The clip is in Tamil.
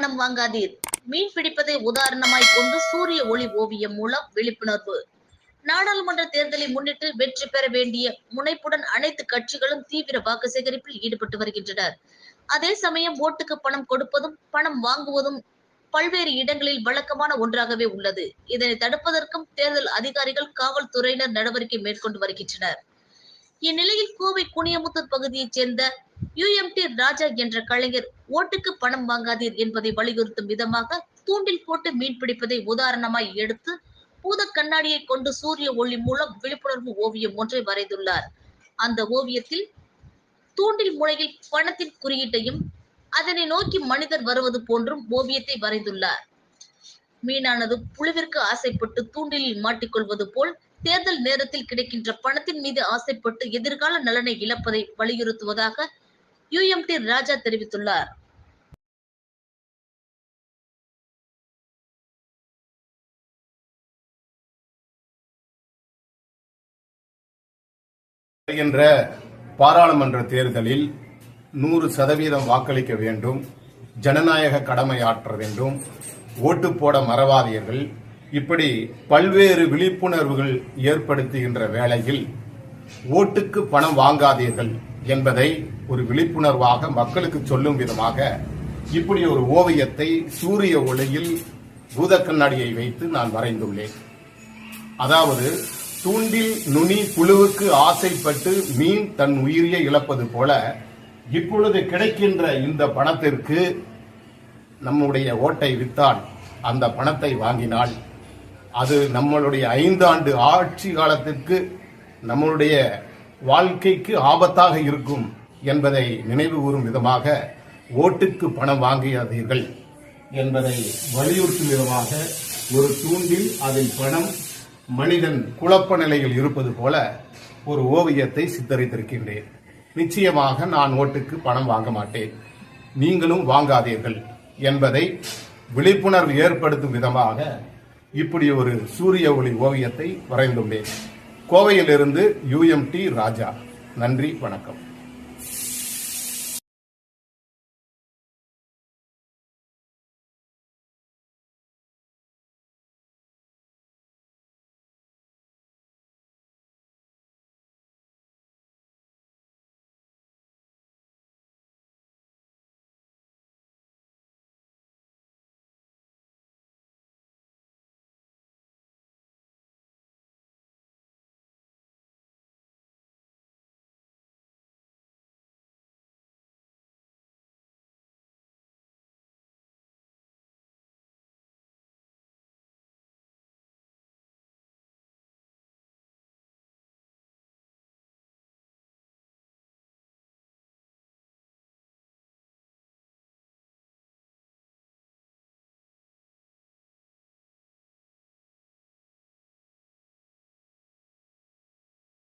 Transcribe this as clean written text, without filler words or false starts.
பணம் வாங்காதீர். மீன் பிடிப்பதை உதாரணமாய் கொண்டு சூரிய ஒளி ஓவியம் மூலம் விழிப்புணர்வு. நாடாளுமன்ற தேர்தலை முன்னிட்டு வெற்றி பெற வேண்டிய முனைப்புடன் அனைத்து கட்சிகளும் தீவிர வாக்கு சேகரிப்பில் ஈடுபட்டு வருகின்றனர். அதே சமயம் ஓட்டுக்கு பணம் கொடுப்பதும் பணம் வாங்குவதும் பல்வேறு இடங்களில் வழக்கமான ஒன்றாகவே உள்ளது. இதனை தடுப்பதற்கும் தேர்தல் அதிகாரிகள் காவல்துறையினர் நடவடிக்கை மேற்கொண்டு வருகின்றனர். இந்நிலையில் கோவை குனியமுத்தூர் பகுதியைச் சேர்ந்த UMT ராஜா என்ற கலைஞர் ஓட்டுக்கு பணம் வாங்காதீர் என்பதை வலியுறுத்தும் விதமாக தூண்டில் போட்டு மீன் பிடிப்பதை உதாரணமாய் எடுத்து பூத கண்ணாடியை கொண்டு சூரிய ஒளி மூலம் விழிப்புணர்வு ஓவியம் ஒன்றை வரைந்துள்ளார். அந்த ஓவியத்தில் தூண்டில் முனையில் பணத்தின் குறியீட்டையும் அதனை நோக்கி மனிதர் வருவது போன்றும் ஓவியத்தை வரைந்துள்ளார். மீனானது புழுவிற்கு ஆசைப்பட்டு தூண்டிலில் மாட்டிக்கொள்வது போல் தேர்தல் நேரத்தில் கிடைக்கின்ற பணத்தின் மீது ஆசைப்பட்டு எதிர்கால நலனை இழப்பதை வலியுறுத்துவதாக UMT ராஜா தெரிவித்துள்ளார். என்ற பாராளுமன்ற தேர்தலில் 100% வாக்களிக்க வேண்டும், ஜனநாயக கடமையாற்ற வேண்டும், ஓட்டு போட மறவாதீர்கள், இப்படி பல்வேறு விழிப்புணர்வுகள் ஏற்படுத்துகின்ற வேளையில் ஓட்டுக்கு பணம் வாங்காதீர்கள் என்பதை ஒரு விழிப்புணர்வாக மக்களுக்கு சொல்லும் விதமாக இப்படி ஒரு ஓவியத்தை சூரிய ஒளியில் பூத கண்ணாடியை வைத்து நான் வரைந்துள்ளேன். அதாவது தூண்டில் நுனி புழுவுக்கு ஆசைப்பட்டு மீன் தன் உயிரியை இழப்பது போல இப்பொழுது கிடைக்கின்ற இந்த பணத்திற்கு நம்முடைய ஓட்டை வித்தால், அந்த பணத்தை வாங்கினால் அது நம்மளுடைய 5 ஆண்டு ஆட்சி காலத்திற்கு நம்மளுடைய வாழ்க்கைக்கு ஆபத்தாக இருக்கும் என்பதை நினைவு கூறும் விதமாக ஓட்டுக்கு பணம் வாங்காதீர்கள் என்பதை வலியுறுத்தும் விதமாக ஒரு தூண்டில், அதில் பணம், மனிதன் குழப்ப நிலையில் இருப்பது போல ஒரு ஓவியத்தை சித்தரித்திருக்கின்றேன். நிச்சயமாக நான் ஓட்டுக்கு பணம் வாங்க மாட்டேன், நீங்களும் வாங்காதீர்கள் என்பதை விழிப்புணர்வு ஏற்படுத்தும் விதமாக இப்படி ஒரு சூரிய ஒளி ஓவியத்தை வரைந்துள்ளேன். கோவையிலிருந்து UMT ராஜா. நன்றி, வணக்கம்.